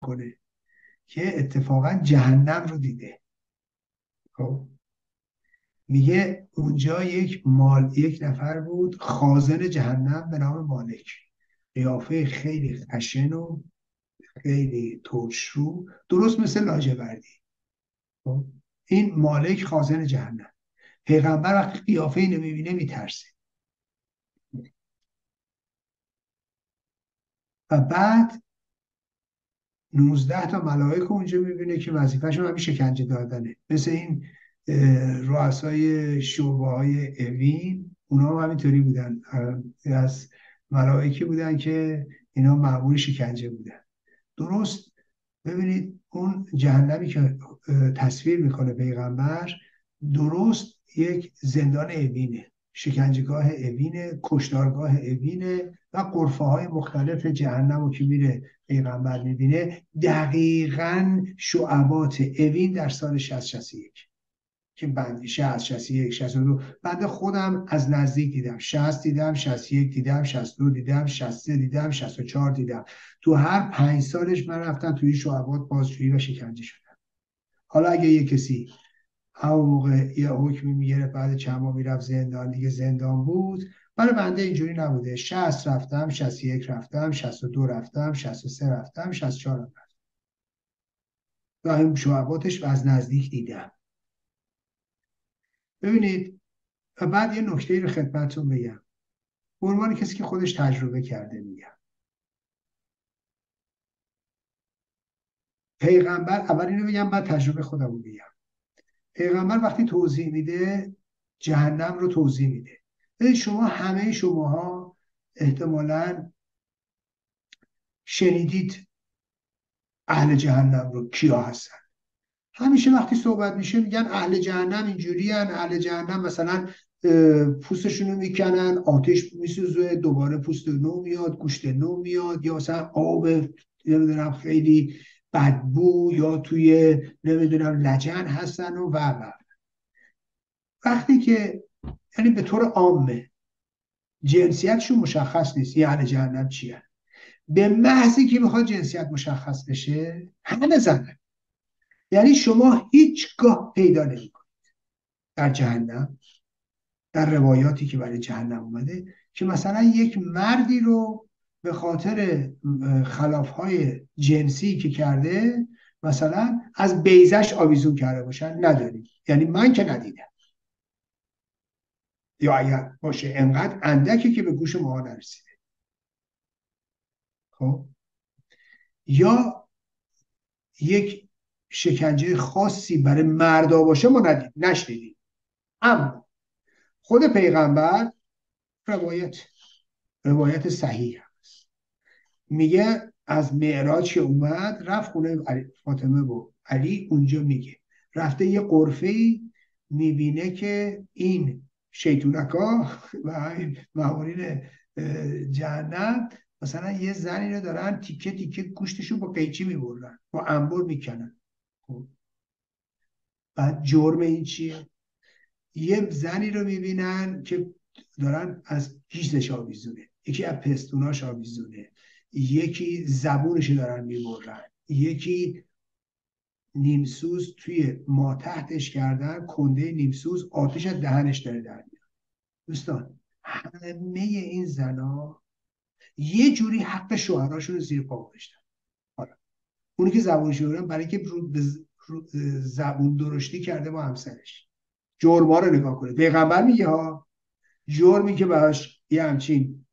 میکنه که اتفاقا جهنم رو دیده. خب میگه اونجا یک نفر بود خازن جهنم به نام مالک، قیافه خیلی خشن و خیلی ترشرو، درست مثل لاجوردی. خب این مالک خازن جهنم. پیغمبر وقتی قیافه اینو میبینه میترسه و بعد 19 تا ملائکه اونجا میبینه که وظیفه‌شون همین شکنجه دادنه، مثل این رؤسای شعبه های اوین، اونا هم همینطوری بودن، از ملائکه بودن که اینا مأمور شکنجه بودن. درست ببینید اون جهنمی که تصویر میکنه پیغمبر درست یک زندان اوینه، شکنجهگاه اوینه، کشتارگاه اوینه و غرفه های مختلف جهنم رو که میره پیغمبر میبینه دقیقاً شعبات اوین در سال 60-61 که بند 60 61 62 بنده خودم از نزدیک دیدم، 60 دیدم، 61 دیدم، 62 دیدم، 63 دیدم، 64 دیدم. تو هر 5 سالش من رفتم توی شعبات بازجویی و شکنجه شدم. حالا اگه یه کسی همون موقع یه حکمی میگرفت بعد چند ماه میرفت زندان، دیگه زندان بود. برای بنده اینجوری نبوده. 60 رفتم، 61 رفتم، 62 رفتم، 63 رفتم، 64 رفتم و این شعباتش از نزدیک دیدم. ببینید و بعد یه نکته رو خدمتتون بگم به عنوان کسی که خودش تجربه کرده میگم. پیغمبر، اول اینو بگم بعد تجربه خودم رو بگم. پیغمبر وقتی توضیح میده جهنم رو توضیح میده. ببین شما همه شماها احتمالاً شنیدید اهل جهنم رو کیا هستن. همیشه وقتی صحبت میشه میگن اهل جهنم اینجوری هن، اهل جهنم مثلا پوستشون رو میکنن آتش میسوزه دوباره پوست نو میاد گوشت نو میاد، یا مثلا آب نمیدونم خیلی بدبو، یا توی نمیدونم لجن هستن و وقتی که یعنی به طور عامه جنسیتشون مشخص نیست یه اهل جهنم چیه، به محضی که میخواد جنسیت مشخص بشه همه زنن. یعنی شما هیچگاه پیدا نمیکنید در جهنم، در روایاتی که برای جهنم اومده، که مثلا یک مردی رو به خاطر خلافهای جنسی که کرده مثلا از بیضش آویزون کرده باشن، نداریم. یعنی من که ندیدم، یا اگر باشه انقدر اندکی که به گوش ما نرسیده. خب یا یک شکنجه خاصی برای مردا باشه ما نشنیدیم. اما خود پیغمبر روایت صحیح هست، میگه از معراج که اومد رفت خونه فاطمه و علی، اونجا میگه رفته یه غرفه‌ای میبینه که این شیطونکا و این مامورین جهنم مثلا یه زنی رو دارن تیکه تیکه گوشتشو با قیچی میبرن، با انبر میکنن. خب بعد جرم این چیه؟ یه زنی رو میبینن که دارن از گیزش آویزونه، یکی از پستوناش آویزونه، یکی زبونش دارن میبرن، یکی نیمسوز توی ماتحتش کردن، کنده نیمسوز آتش از دهنش داره در میاد. دوستان همه این زنا یه جوری حق شوهراشون رو زیر پا گذاشتن. حالا اونی که زبونش رو برای که زبون درشتی کرده با همسرش، جرما رو نگاه کنه. پیغمبر میگه ها جرمی که براش یه همچین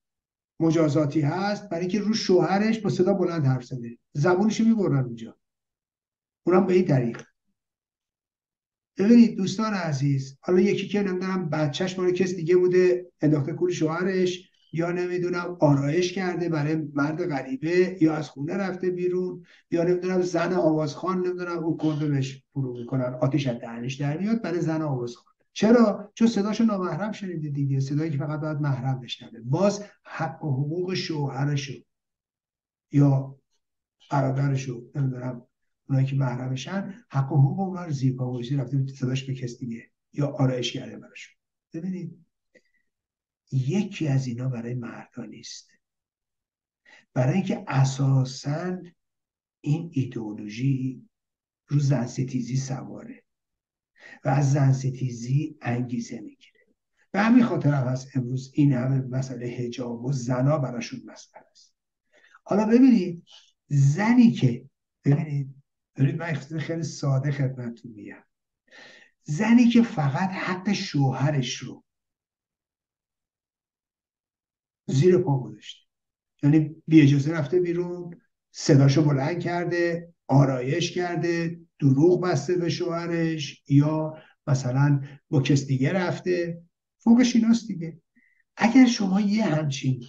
مجازاتی هست برای که رو شوهرش با صدا بلند حرف زده، زبونش میبرن اونجا، اونم به این طریق. ببینید دوستان عزیز، حالا یکی که نمیدونم بچهش مال کس دیگه بوده انداخته کول شوهرش، یا نمیدونم آرایش کرده برای مرد غریبه، یا از خونه رفته بیرون، یا نمیدونم زن آوازخوان نمیدونم او کرده بهش فرو میکنن آتش از دهنش در میاد برای زن آوازخوان. چرا؟ چون صداشو نامحرم شنیده دیگه، صدایی که فقط باید محرم بشنوه. باز حق و حقوق شوهرشو یا برادرشو نمیدونم اونایی که محرمشن حق و حقوق اونها رو زیر پا گذاشته رفته صداش به کس دیگه یا آرایش کرده براشون. ببینید یکی از اینا برای مردا نیست، برای اینکه اساساً این ایدئولوژی رو زن ستیزی سواره و از زن ستیزی انگیزه میگیره. به همین خاطر هم هست امروز این همه مسئله حجاب و زنا براشون مسئله است. حالا ببینید زنی که ببینید من خیلی ساده خدمتتون میگم، زنی که فقط حق شوهرش رو زیر پا گذاشته، یعنی بی اجازه رفته بیرون، صداشو بلند کرده، آرایش کرده، دروغ بسته به شوهرش، یا مثلا با کس دیگه رفته، فوقش ایناست دیگه. اگر شما یه همچین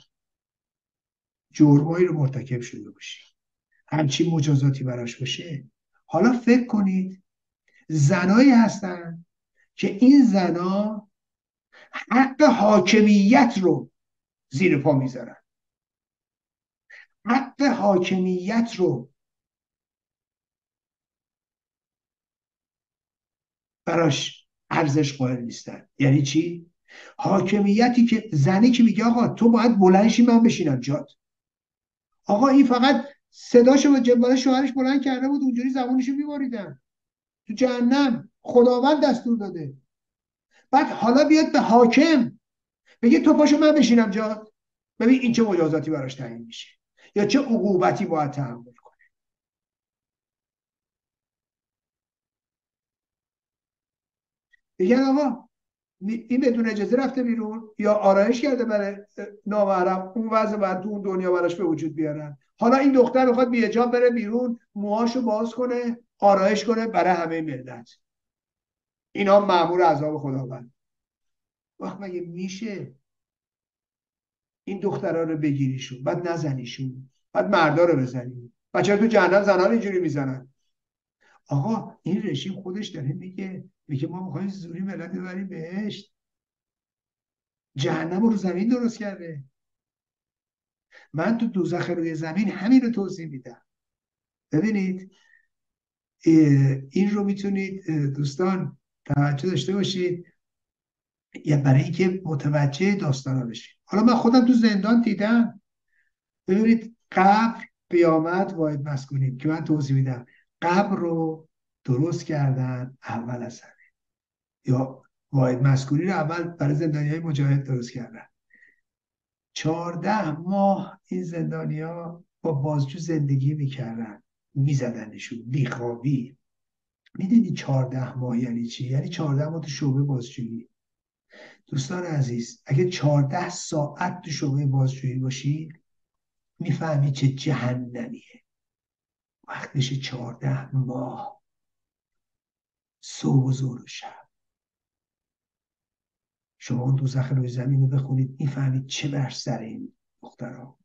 جرمایی رو مرتکب شده باشی، همچین مجازاتی براش باشه، حالا فکر کنید زنایی هستن که این زنا حق حاکمیت رو زیر پا میذارن، حق حاکمیت رو براش ارزش قائل نیستن. یعنی چی؟ حاکمیتی که زنی که میگه آقا تو باید بلند شی من بشینم جات. آقا این فقط صداشو به جبال شوهرش بلند کرده بود، اونجوری زبونشو میبریدن تو جهنم، خداوند دستور داده. بعد حالا بیاد به حاکم بگه تو پاشو من بشینم جات. ببین این چه مجازاتی براش تعیین میشه یا چه عقوبتی باید تحمل کنه. میگن آقا این بدون اجازه رفته بیرون یا آرایش کرده برای نامحرم، اون وضع بعد تو اون دنیا براش به وجود بیارن. حالا این دختر میخواد بی حجاب بره بیرون، موهاشو باز کنه، آرایش کنه برای همه ملت. اینا مأمور عذاب خداوند. وقت مگه میشه این دخترها رو بگیریشون بعد نزنیشون، بعد مردا رو بزنی؟ بچه تو جهنم زنان اینجوری میزنن. آقا این رژیم خودش داره میگه ما میخوایم زوری ملت ببریم بهشت. جهنم رو زمین درست کرده. من تو دوزخ روی زمین همین رو توضیح میدم. ببینید این رو میتونید دوستان توجه داشته باشید یا برای اینکه متوجه داستانا بشید. حالا من خودم تو زندان دیدم. ببینید قبر، قیامت، واحد مسکونی که من توضیح میدم. قبر رو درست کردن اول از همه، یا واحد مسکونی رو اول برای زندانیای مجاهد درست کردن. 14 ماه این زندانیا با بازجو زندگی میکردن، میزدنشون بیخوابی. میدونی 14 ماه یعنی چی؟ یعنی 14 ماه تو شعبه بازجویی. دوستان عزیز اگه 14 ساعت تو شعبه بازجویی باشی میفهمی چه جهنمیه. وقت میشه 14 ماه صبح و ظهر و شب. شما اون دوزخ روی زمین رو بخونید میفهمید چه بر سر این دخترها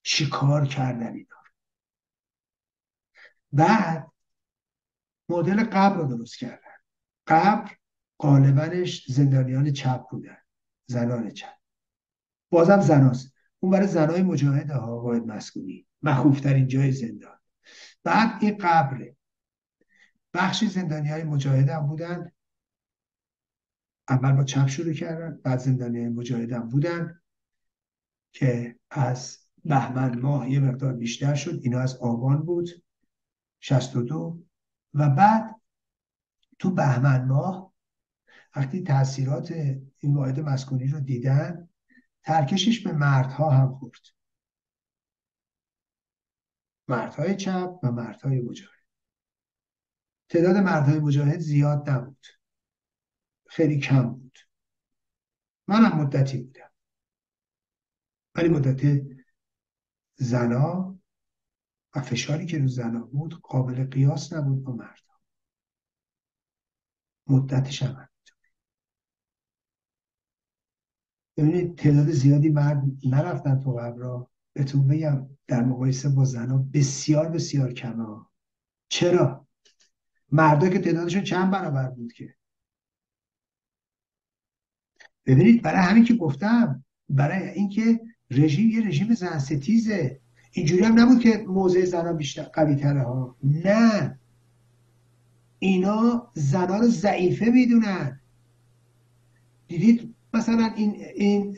چی کار کردن اینا. بعد مدل قبر رو درست کردن. قبر غالبنش زندانیان چپ بودن، زنان چپ. بازم زناست، اون برای زنای مجاهد ها، واحد مسکونی مخوفترین جای زندان. بعد این قبره، بخشی زندانی های مجاهد هم بودن، اول با چپ شروع کردن، بعد زندانی های مجاهد هم بودن که از بهمن ماه یه مقدار بیشتر شد، اینا از آبان بود 62. و بعد تو بهمن ماه وقتی تاثیرات این واحد مسکونی رو دیدن، ترکشش به مردها هم خورد، مردهای چپ و مردهای مجاهد. تعداد مردهای مجاهد زیاد نبود، خیلی کم بود. منم مدتی بودم، ولی مدت زنا و فشاری که رو زنا بود قابل قیاس نبود با مردها. مدتش هم. ببینید تعداد زیادی مرد نرفتن تو قبرها. بهتون بگم در مقایسه با زنا بسیار بسیار کمه. چرا؟ مردا که تعدادشون چند برابر بود که. ببینید برای همین که گفتم، برای اینکه رژیم یه رژیم زن ستیزه. اینجوری هم نبود که موضع زنا بیشتر قوی تره ها، نه، اینا زنا رو ضعیفه میدونن. دیدید مثلا این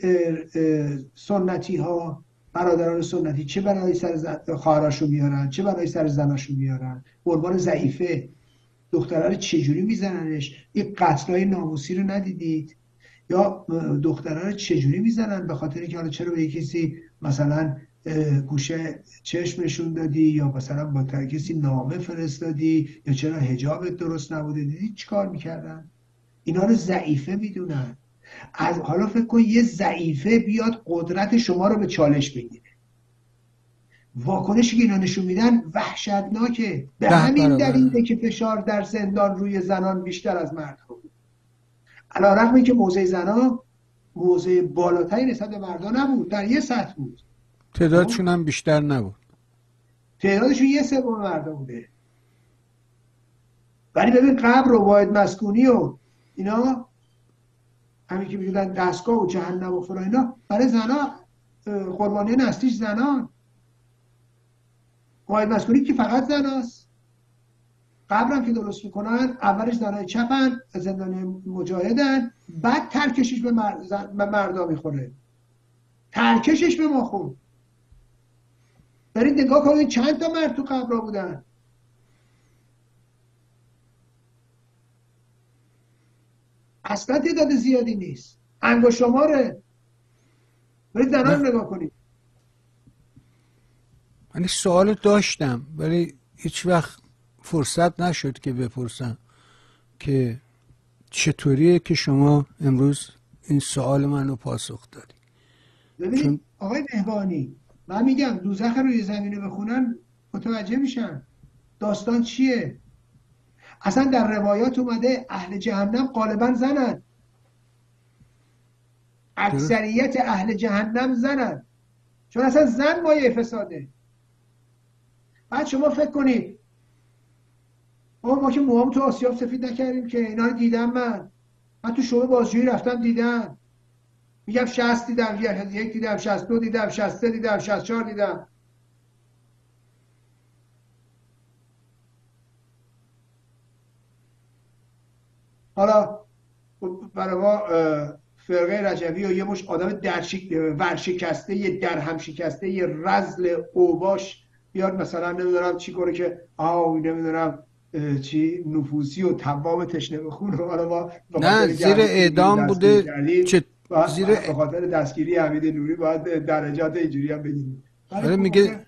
سنتی ها برادران سنتی چه بلایی سر خواهراشون میارن، چه بلایی سر زناشون میارن. قربان ضعیفه دختره رو چجوری میزننش؟ این قتلای ناموسی رو ندیدید؟ یا دختره رو چجوری میزنن به خاطر که حالا چرا به کسی مثلا گوشه چشم نشون دادی، یا مثلا با کسی نامه فرستادی، یا چرا حجابت درست نبوده، دیدید چیکار میکردن؟ اینا رو ضعیفه میدونن. از حالا فکر کن یه ضعیفه بیاد قدرت شما رو به چالش بگیره. واکنشی که اینا نشون میدن وحشتناکه. به 10 همین برابر. دلیله که فشار در زندان روی زنان بیشتر از مردها بود. علیرغم اینکه موضع زنان موضع بالاتری نسبت به مردان نبود، در یه سطح بود. خب تعدادشون هم بیشتر نبود. تعدادشون یه سوم مردان بوده. ولی ببین قبر و واحد مسکونی و اینا، همین که میگن دستگاه و جهنم و فلان، اینا برای زنا قربانیان اصلیش زنان. واحد مسکونی که فقط زناست. قبرم که درست میکنن اولش زنای چپن، زندانی مجاهدن، بعد ترکشش به مردا میخوره. ترکشش به ما خورد. برید نگاه کنید چند تا مرد تو قبرها بودن. اصلا تعداد زیادی نیست، انگشت شماره. برید زنان من رو نگاه کنید. این سوال داشتم ولی هیچ وقت فرصت نشد که بپرسم که چطوریه که شما امروز این سوال منو پاسخ دادی. چون ببینید آقای مهبانی، من میگم دوزخ روی زمینه بخونن متوجه میشن داستان چیه. اصلا در روایات اومده اهل جهنم غالبا زنن. درست. اکثریت اهل جهنم زنن، چون اصلا زن مایه فساده. بعد شما فکر کنید ما که موام تو آسیاب سفید نکردیم که اینا رو دیدم. من تو شعبه بازجویی رفتم دیدم. میگم 60 دیدم، یک دیدم، 62 دیدم، 63 دیدم، 64 دیدم. حالا برای ما فرقه رجبی و یه مش آدم ورشکسته، یه در هم شکسته، یه رزل اوباش بیاد مثلا نمیدونم چی کنه که نمیدونم چی نفوسی و تمام تشنه به خون رو. حالا ما به نه خاطر که زیر حمید نوری رو اعدام دستگیر بوده. کردیم، چه زیر به خاطر دستگیری حمید نوری باید درجات اینجوری هم بگیریم. ولی آره خب میگه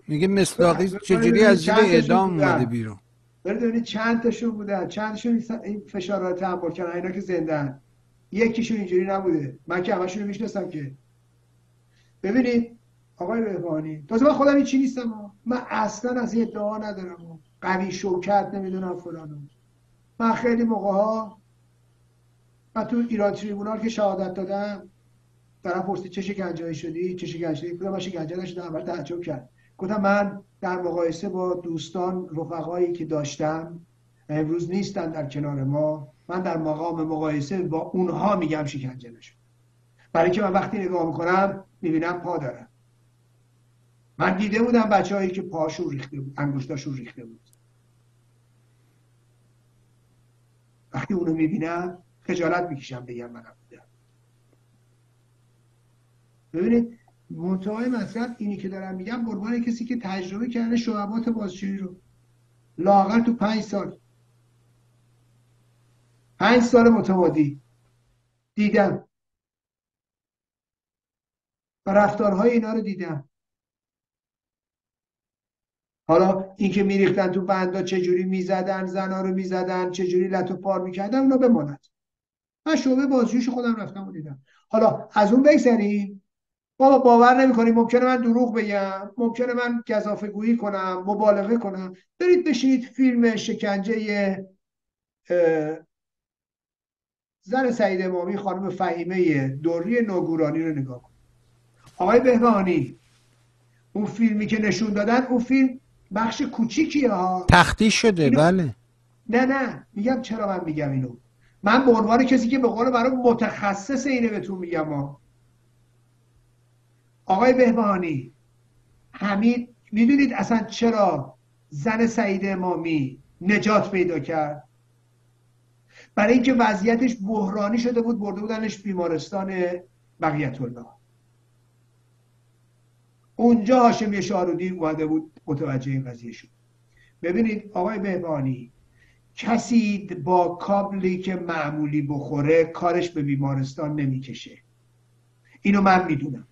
آخه مصداقی چجوری ببینید از زیر چند تاشون اعدام اومده بودن. بیرون. ببینید چند تاشون بودن، چند تاشون این فشار رو تحمل کردن. اینا که زندن، یکیشون اینجوری نبوده. من که همشون رو میشناسم که. ببینید آقای بهبانی، تازه من خودم این چی نیستم. من اصلا از این ادعا ندارم قوی شوکت نمیدونم فلانو. من خیلی موقع ها، من تو ایران تریبونال که شهادت دادم، طرف پرسید چه شکنجه‌ای شدی، چه شکنجه‌ای؟ گفتم من شکنجه نشدم. اول تعجب کرد. گفتم من در مقایسه با دوستان رفقایی که داشتم امروز نیستن در کنار ما، من در مقام مقایسه با اونها میگم شکنجه نشد. برای که من وقتی نگاه میکنم میبینم پا دارم. من دیده بودم بچه‌هایی که پاشون ریخته بود، انگشتاشون ریخته بود. وقتی اونو میبینم خجالت میکشم بگم منم بودم. ببینید منتهای مطلب اینی که دارم میگم قربان کسی که تجربه کرده شعبات بازجویی رو، لااقل تو 5 سال متمادی دیدم و رفتارهای اینا رو دیدم. حالا اینکه میریختن تو بندا، چجوری میزدن زنا رو، میزدن چجوری لط و پار میکردن، اونا بماند. من شعبه بازجوییش خودم رفتم و دیدم. حالا از اون بگذریم. بابا باور نمی‌کنی ممکنه من دروغ بگم، ممکنه من گزافه گویی کنم، مبالغه کنم. برید بشینید فیلم شکنجه زن سعید امامی خانم فهیمه دری نوگورانی رو نگاه کن. آقای بهبهانی، اون فیلمی که نشون دادن، اون فیلم بخش کوچیکیه ها. تختی شده. اینو بله. نه میگم چرا من میگم اینو. من به عنوان کسی که به قول برای متخصص اینه بهتون میگم ها. آقای بهبهانی، حمید میدونید اصلا چرا زن سعید امامی نجات پیدا کرد؟ برای اینکه وضعیتش بحرانی شده بود، برده بودنش بیمارستان بقیت الله. اونجا هاشمی شاهرودی اومده بود متوجه این قضیه شد. ببینید آقای بهبانی، کسی با کابلی که معمولی بخوره کارش به بیمارستان نمیکشه. اینو من میدونم،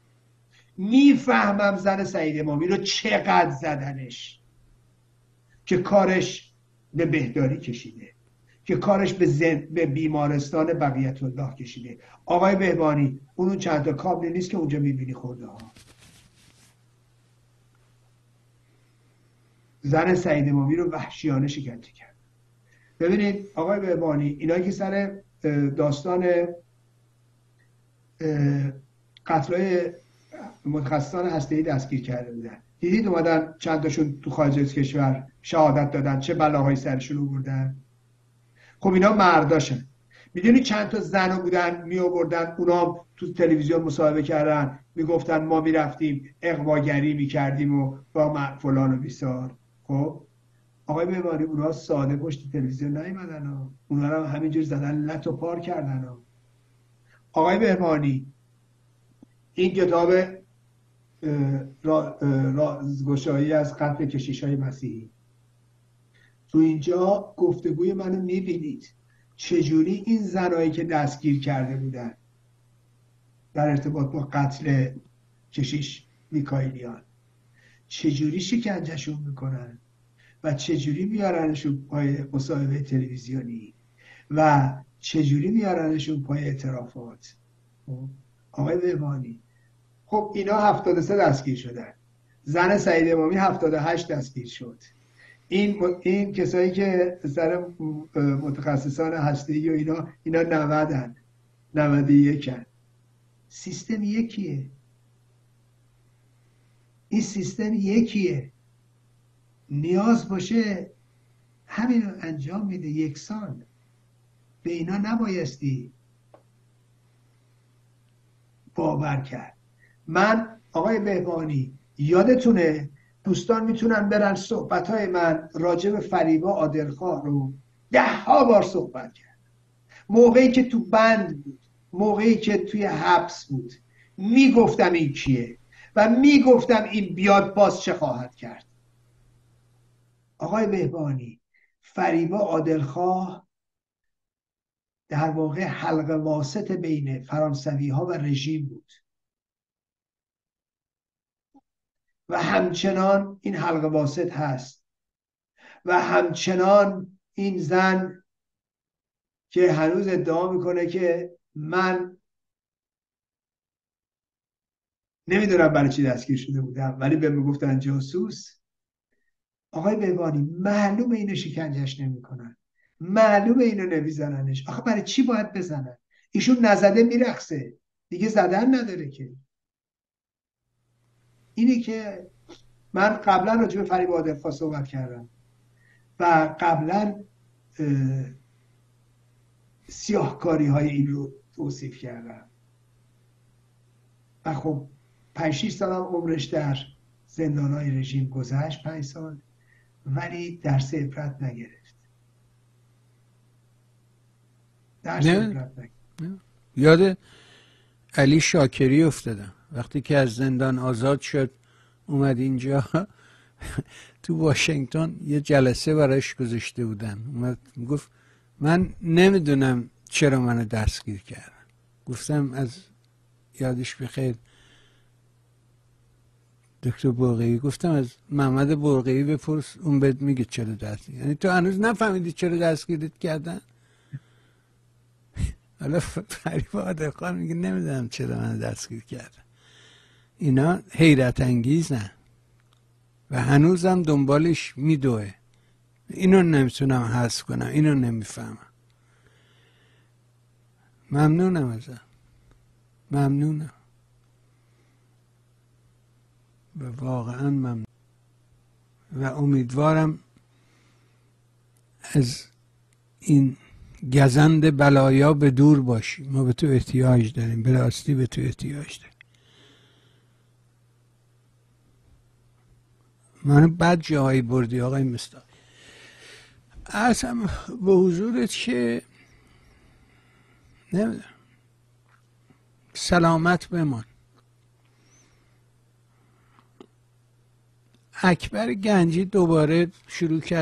میفهمم زن سعید امامی رو چقدر زدنش که کارش به بهداری کشیده، که کارش به بیمارستان بقیت الله کشیده. آقای بهبانی، اون چند تا کابلی نیست که اونجا میبینی خورده ها. زن سعید امامی رو وحشیانه شکنجه کرد. ببینید آقای بهبانی، اینایی که سر داستان قتلای متخصصان هسته‌ای دستگیر کرده بودن، دیدید اومدن چند تاشون تو خارج از کشور شهادت دادن، چه بلاهایی سرشون آوردن. خب اینا مرداشن. میدونی چند تا زن بودن می آوردن، اونا تو تلویزیون مصاحبه کردن، میگفتن ما میرفتیم اغواگری میکردیم و با فلان و بیسار. خب آقای بهبانی، اونا ساده پشت تلویزیون نیومدن، اونا رو همینجور زدن لط و پار کردن. آقای بهبانی، این کتاب رازگشایی از قتل کشیش‌های مسیحی، تو اینجا گفتگوی منو میبینید چجوری این زنایی که دستگیر کرده بودن در ارتباط با قتل کشیش میکائیلیان چجوری شکنجهشون میکنن و چجوری میارنشون پای مصاحبه تلویزیونی و چجوری میارنشون پای اعترافات. آقای بهبانی، خب اینا 73 دستگیر شدن، زن سعید امامی 78 دستگیر شد. این کسایی که سر متخصصان هسته‌ای و اینا 90 91. سیستم یکیه، این سیستم یکیه، نیاز باشه همین رو انجام میده یکسان. به اینا نبایستی باور کرد. من آقای بهبانی، یادتونه دوستان میتونن برن صحبتهای من راجع به فریبا عادلخواه رو 10 بار صحبت کرد. موقعی که تو بند بود، موقعی که توی حبس بود، میگفتم این کیه و میگفتم این بیاد باز چه خواهد کرد. آقای بهبانی، فریبا عادلخواه در واقع حلقه واسط بین فرانسوی ها و رژیم بود و همچنان این حلقه واسط هست و همچنان این زن که هنوز ادعا میکنه که من نمیدونم برای چی دستگیر شده بودم ولی به میگفتن جاسوس. آقای بهبانی، معلومه اینو شکنجهش نمیکنن، معلومه اینو نمیزننش. آخه برای چی باید بزنن؟ ایشون نزده میرقصه دیگه، زدن نداره که. اینی که من قبلا راجع به فریبا عادلخواه صحبت کردم و قبلا سیاهکاری های این رو توصیف کردم و خب 5-6 سال هم عمرش در زندان های رژیم گذشت، 5 سال، ولی درس عبرت نگرفت. درس عبرت نگرفت. یاد علی شاکری افتادم وقتی که از زندان آزاد شد، اومد اینجا تو واشنگتن یه جلسه براش گذاشته بودن، اومد گفت من نمیدونم چرا منو دستگیر کردن. گفتم از یادش بخیر دکتر برقیی، گفتم از محمد برقیی بپرس، اون بهت میگه چرا دستگیر. یعنی تو هنوز نفهمیدی چرا دستگیرت کردن؟ حالا فریبا عادلخواه میگه نمیدونم چرا من دستگیر کردن. اینا حیرت انگیزن و هنوزم دنبالش میدوه. اینو نمیتونم حذف کنم، اینو نمیفهمم. ممنونم ازم، ممنونم و واقعا ممنون و امیدوارم از این گزند بلایا به دور باشی. ما به تو احتیاج داریم، به راستی به تو احتیاج داریم. منو بد جاهایی بردی آقای مصداقی. اصلا به حضورت که نمیدونم، سلامت بمان. اکبر گنجی دوباره شروع کرد